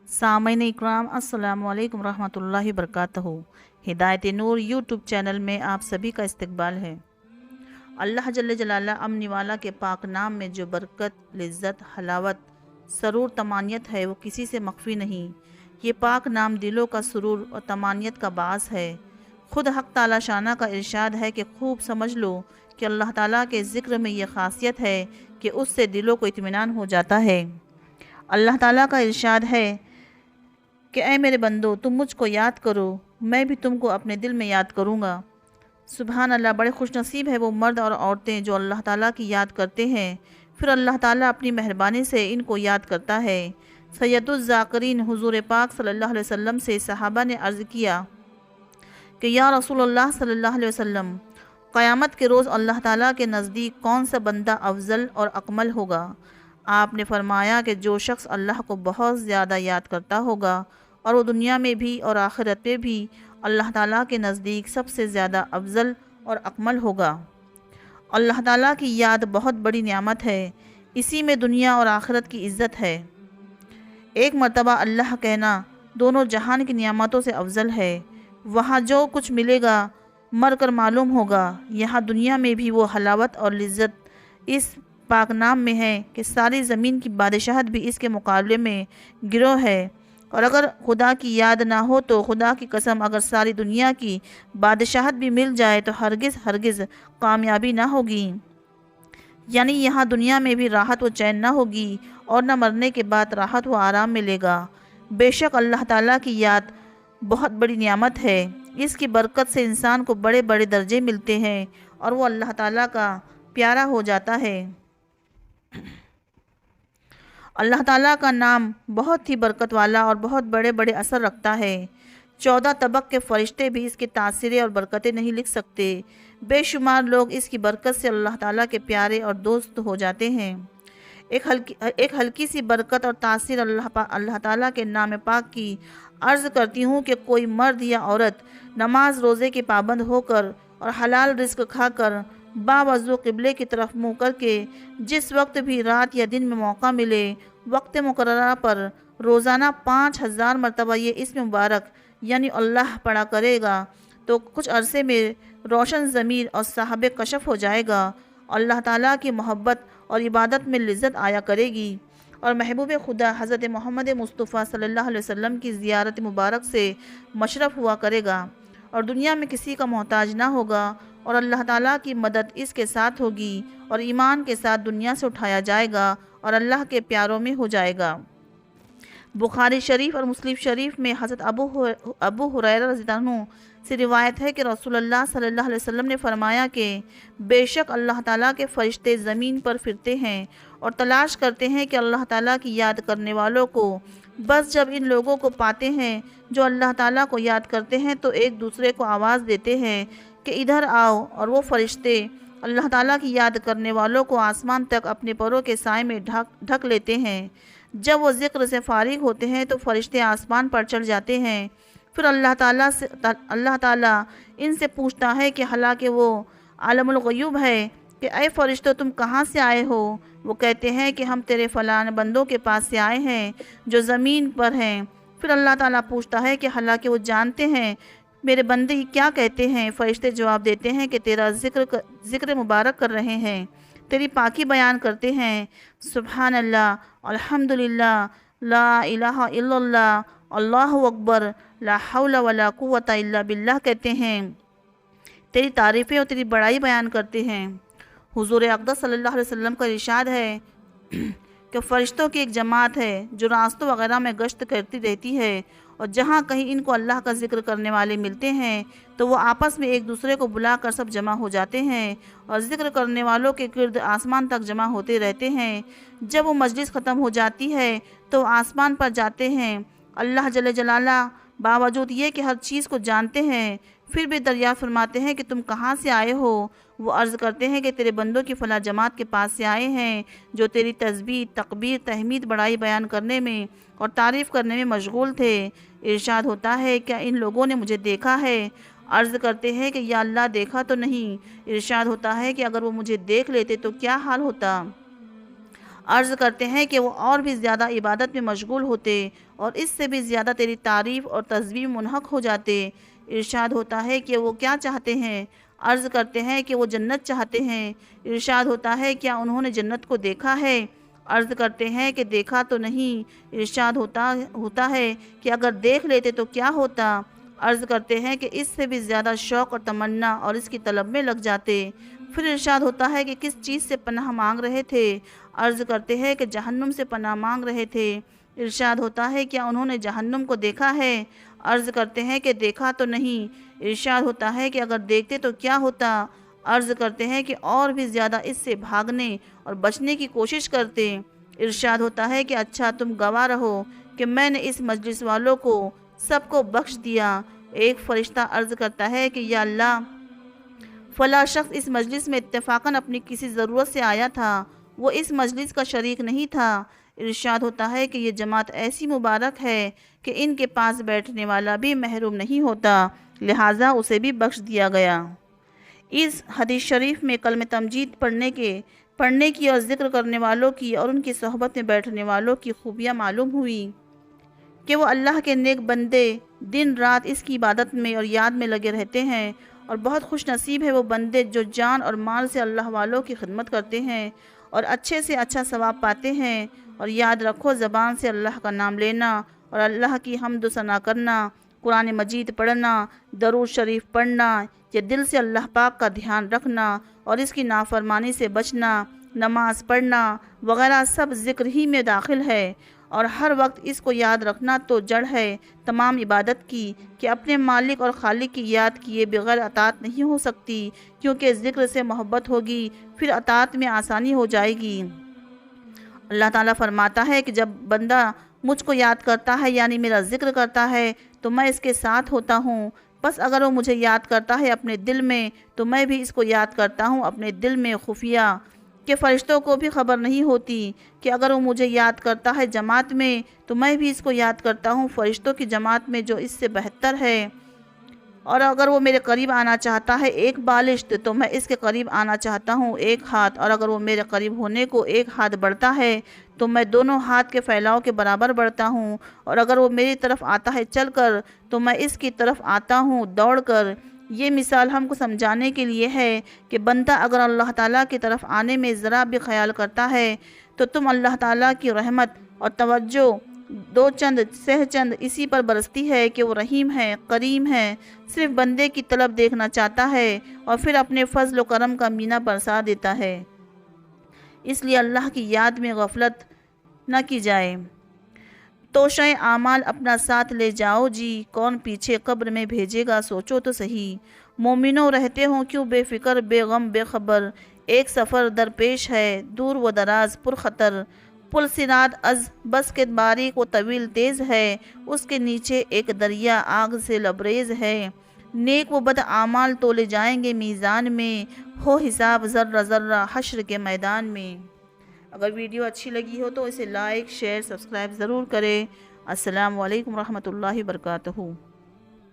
सामईन इकराम अस्सलामु अलैकुम रहमतुल्लाहि वबरकातुहू। हिदायत नूर यूट्यूब चैनल में आप सभी का इस्तकबाल है। अल्लाह जल्ले जलाला अमनी वाला के पाक नाम में जो बरकत, लिज्जत, हलावत, सरूर, तमानियत है वो किसी से मख्फी नहीं। ये पाक नाम दिलों का सुरूर और तमानियत का बास है। खुद हक ताला शाना का इरशाद है कि खूब समझ लो कि अल्लाह ताला के ज़िक्र में ये खासियत है कि उससे दिलों को इत्मीनान हो जाता है। अल्लाह ताला का इरशाद है कि ऐ मेरे बंदो, तुम मुझको याद करो, मैं भी तुमको अपने दिल में याद करूँगा। सुबहान अल्लाह, बड़े खुशनसीब है वो मर्द और औरतें जो अल्लाह ताला की याद करते हैं, फिर अल्लाह ताला अपनी मेहरबानी से इनको याद करता है। सैयदुज़्ज़ाकिरीन हुज़ूर पाक सल्लल्लाहु अलैहि वसल्लम से सहाबा ने अर्ज़ किया कि या रसूलुल्लाह सल्लल्लाहु अलैहि वसल्लम, क़यामत के रोज़ अल्लाह ताला के नज़दीक कौन सा बंदा अफजल और अकमल होगा? आपने फरमाया कि जो शख्स अल्लाह को बहुत ज़्यादा याद करता होगा और वो दुनिया में भी और आखिरत में भी अल्लाह ताला के नज़दीक सबसे ज़्यादा अफजल और अकमल होगा। अल्लाह ताला की याद बहुत बड़ी नियामत है, इसी में दुनिया और आखिरत की इज़्ज़त है। एक मर्तबा अल्लाह कहना दोनों जहान की नियामतों से अफजल है। वहाँ जो कुछ मिलेगा मर कर मालूम होगा, यहाँ दुनिया में भी वो हलावत और लिज्जत इस पाक नाम में है कि सारी ज़मीन की बादशाहत भी इसके मुकाबले में गिरोह है। और अगर खुदा की याद ना हो तो खुदा की कसम, अगर सारी दुनिया की बादशाहत भी मिल जाए तो हरगिज़ कामयाबी ना होगी। यानी यहाँ दुनिया में भी राहत व चैन ना होगी और न मरने के बाद राहत व आराम मिलेगा। बेशक अल्लाह ताला की याद बहुत बड़ी नियामत है। इसकी बरकत से इंसान को बड़े बड़े दर्जे मिलते हैं और वो अल्लाह ताला का प्यारा हो जाता है। अल्लाह ताला का नाम बहुत ही बरकत वाला और बहुत बड़े बड़े असर रखता है। 14 तबक के फ़रिश्ते भी इसकी तासीरें और बरकतें नहीं लिख सकते। बेशुमार लोग इसकी बरकत से अल्लाह ताला के प्यारे और दोस्त हो जाते हैं। एक हल्की सी बरकत और तासीर अल्लाह ताला के नाम पाक की अर्ज़ करती हूँ कि कोई मर्द या औरत नमाज रोज़े के पाबंद होकर और हलाल रिज़्क़ खाकर बावज़ू क़िबले की तरफ मुँह करके जिस वक्त भी रात या दिन में मौका मिले वक्त मुकर्ररा पर रोज़ाना 5000 मरतबा ये इस्म मुबारक यानी अल्लाह पढ़ा करेगा तो कुछ अरसे में रोशन ज़मीर और साहब कशफ हो जाएगा। अल्लाह ताला की मोहब्बत और इबादत में लिज्जत आया करेगी और महबूब खुदा हज़रत मोहम्मद मुस्तफ़ा सल्लल्लाहु अलैहि वसल्लम की ज़ियारत मुबारक से मशरफ़ हुआ करेगा और दुनिया में किसी का मोहताज ना होगा और अल्लाह ताला की मदद इसके साथ होगी और ईमान के साथ दुनिया से उठाया जाएगा और अल्लाह के प्यारों में हो जाएगा। बुखारी शरीफ और मुस्लिम शरीफ में हज़रत अबू हुरैरा रज़ियल्लाहु अन्हु से रिवायत है कि रसूलुल्लाह सल्लल्लाहु अलैहि वसल्लम ने फरमाया कि बेशक अल्लाह ताला के फ़रिश्ते ज़मीन पर फिरते हैं और तलाश करते हैं कि अल्लाह ताला की याद करने वालों को। बस जब इन लोगों को पाते हैं जो अल्लाह ताला को याद करते हैं तो एक दूसरे को आवाज़ देते हैं कि इधर आओ, और वो फ़रिश्ते अल्लाह ताला की याद करने वालों को आसमान तक अपने परों के साए में ढक लेते हैं। जब वो ज़िक्र से फारिग होते हैं तो फ़रिश्ते आसमान पर चढ़ जाते हैं। फिर अल्लाह ताला इनसे पूछता है कि हालांकि वो आलमुल ग़यूब है कि ऐ फ़रिश्तों, तुम कहाँ से आए हो? वो कहते हैं कि हम तेरे फ़लान बंदों के पास से आए हैं जो ज़मीन पर हैं। फिर अल्लाह ताला पूछता है कि हालांकि वो जानते हैं मेरे बंदे ही क्या कहते हैं? फ़रिश्ते जवाब देते हैं कि तेरा ज़िक्र मुबारक कर रहे हैं, तेरी पाकी बयान करते हैं। सुबहान अल्लाह, अल्हम्दुलिल्लाह, ला इलाहा इल्लल्लाह, अल्लाहु अकबर, ला हौला वला कुव्वता इल्ला बिल्लाह कहते हैं। तेरी तारीफ़ें और तेरी बड़ाई बयान करते हैं। हुज़ूर अक़दस सल्लल्लाहु अलैहि वसल्लम का इरशाद है कि फ़रिश्तों की एक जमात है जो रास्तों वगैरह में गश्त करती रहती है और जहाँ कहीं इनको अल्लाह का ज़िक्र करने वाले मिलते हैं तो वो आपस में एक दूसरे को बुलाकर सब जमा हो जाते हैं और ज़िक्र करने वालों के गिर्द आसमान तक जमा होते रहते हैं। जब वो मजलिस ख़त्म हो जाती है तो आसमान पर जाते हैं। अल्लाह जल्ले जलाला बावजूद ये कि हर चीज़ को जानते हैं फिर भी दरियाफ़्त फरमाते हैं कि तुम कहाँ से आए हो? वो अर्ज़ करते हैं कि तेरे बंदों की फ़लाँ जमात के पास से आए हैं जो तेरी तस्बीह, तकबीर, तहमीद, बड़ाई बयान करने में और तारीफ़ करने में मशगूल थे। इरशाद होता है, क्या इन लोगों ने मुझे देखा है? अर्ज़ करते हैं कि या अल्लाह, देखा तो नहीं। इरशाद होता है कि अगर वो मुझे देख लेते तो क्या हाल होता। عرض کرتے ہیں کہ وہ اور بھی زیادہ عبادت میں مشغول ہوتے اور اس سے بھی زیادہ تیری تعریف اور تسبیح منہک ہو جاتے۔ ارشاد ہوتا ہے کہ وہ کیا چاہتے ہیں؟ عرض کرتے ہیں کہ وہ جنت چاہتے ہیں۔ ارشاد ہوتا ہے کیا انہوں نے جنت کو دیکھا ہے؟ عرض کرتے ہیں کہ دیکھا تو نہیں۔ ارشاد ہوتا ہے کہ اگر دیکھ لیتے تو کیا ہوتا؟ عرض کرتے ہیں کہ اس سے بھی زیادہ شوق اور تمنا اور اس کی طلب میں لگ جاتے۔ پھر ارشاد ہوتا ہے کہ کس چیز سے پناہ مانگ رہے تھے؟ عرض کرتے ہیں کہ جہنم سے پناہ مانگ رہے تھے۔ ارشاد ہوتا ہے کیا انہوں نے جہنم کو دیکھا ہے؟ عرض کرتے ہیں کہ دیکھا تو نہیں۔ ارشاد ہوتا ہے کہ اگر دیکھتے تو کیا ہوتا؟ عرض کرتے ہیں کہ اور بھی زیادہ اس سے بھاگنے اور بچنے کی کوشش کرتے۔ ارشاد ہوتا ہے کہ اچھا تم گواہ رہو کہ میں نے اس مجلس والوں کو سب کو بخش دیا۔ ایک فرشتہ عرض کرتا ہے کہ یا اللہ، فلاں شخص اس مجلس میں اتفاقاً اپنی کسی ضرورت سے آیا تھا، وہ اس مجلس کا شریک نہیں تھا۔ ارشاد ہوتا ہے کہ یہ جماعت ایسی مبارک ہے کہ ان کے پاس بیٹھنے والا بھی محروم نہیں ہوتا، لہٰذا اسے بھی بخش دیا گیا۔ اس حدیث شریف میں کلمہ تمجید پڑھنے کی اور ذکر کرنے والوں کی اور ان کی صحبت میں بیٹھنے والوں کی خوبیاں معلوم ہوئی کہ وہ اللہ کے نیک بندے دن رات اس کی عبادت میں اور یاد میں لگے رہتے ہیں، اور بہت خوش نصیب ہے وہ بندے جو جان اور مال سے اللہ والوں کی خدمت کرتے ہیں اور اچھے سے اچھا ثواب پاتے ہیں۔ اور یاد رکھو، زبان سے اللہ کا نام لینا اور اللہ کی حمد و ثنا کرنا، قرآن مجید پڑھنا، درود شریف پڑھنا، یا دل سے اللہ پاک کا دھیان رکھنا اور اس کی نافرمانی سے بچنا، نماز پڑھنا وغیرہ سب ذکر ہی میں داخل ہے، اور ہر وقت اس کو یاد رکھنا تو جڑ ہے تمام عبادت کی کہ اپنے مالک اور خالق کی یاد کیے بغیر اطاعت نہیں ہو سکتی، کیونکہ ذکر سے محبت ہوگی، پھر اطاعت میں آسانی ہو جائے گی۔ اللہ تعالیٰ فرماتا ہے کہ جب بندہ مجھ کو یاد کرتا ہے یعنی میرا ذکر کرتا ہے تو میں اس کے ساتھ ہوتا ہوں، بس اگر وہ مجھے یاد کرتا ہے اپنے دل میں تو میں بھی اس کو یاد کرتا ہوں اپنے دل میں خفیہ، کہ فرشتوں کو بھی خبر نہیں ہوتی کہ اگر وہ مجھے یاد کرتا ہے جماعت میں تو میں بھی اس کو یاد کرتا ہوں فرشتوں کی جماعت میں جو اس سے بہتر ہے، اور اگر وہ میرے قریب آنا چاہتا ہے ایک بالشت تو میں اس کے قریب آنا چاہتا ہوں ایک ہاتھ، اور اگر وہ میرے قریب ہونے کو ایک ہاتھ بڑھتا ہے تو میں دونوں ہاتھ کے پھیلاؤ کے برابر بڑھتا ہوں، اور اگر وہ میری طرف آتا ہے چل کر تو میں اس کی طرف آتا ہوں دوڑ کر۔ یہ مثال ہم کو سمجھانے کے لیے ہے کہ بندہ اگر اللہ تعالیٰ کی طرف آنے میں ذرا بھی خیال کرتا ہے تو تم اللہ تعالیٰ کی رحمت اور توجہ دو چند سہ چند اسی پر برستی ہے کہ وہ رحیم ہے، کریم ہے، صرف بندے کی طلب دیکھنا چاہتا ہے اور پھر اپنے فضل و کرم کا مینہ برسا دیتا ہے۔ اس لیے اللہ کی یاد میں غفلت نہ کی جائے۔ توشہ اعمال اپنا ساتھ لے جاؤ جی، کون پیچھے قبر میں بھیجے گا سوچو تو صحیح۔ مومنوں رہتے ہوں کیوں بے فکر بے غم بے خبر، ایک سفر درپیش ہے دور و دراز پر خطر، پل صراط از بس کے باریک و طویل تیز ہے، اس کے نیچے ایک دریا آگ سے لبریز ہے، نیک و بد اعمال تولے جائیں گے میزان میں، ہو حساب ذرہ ذرہ حشر کے میدان میں۔ اگر ویڈیو اچھی لگی ہو تو اسے لائک، شیئر، سبسکرائب ضرور کریں۔ السلام علیکم ورحمۃ اللہ وبرکاتہ۔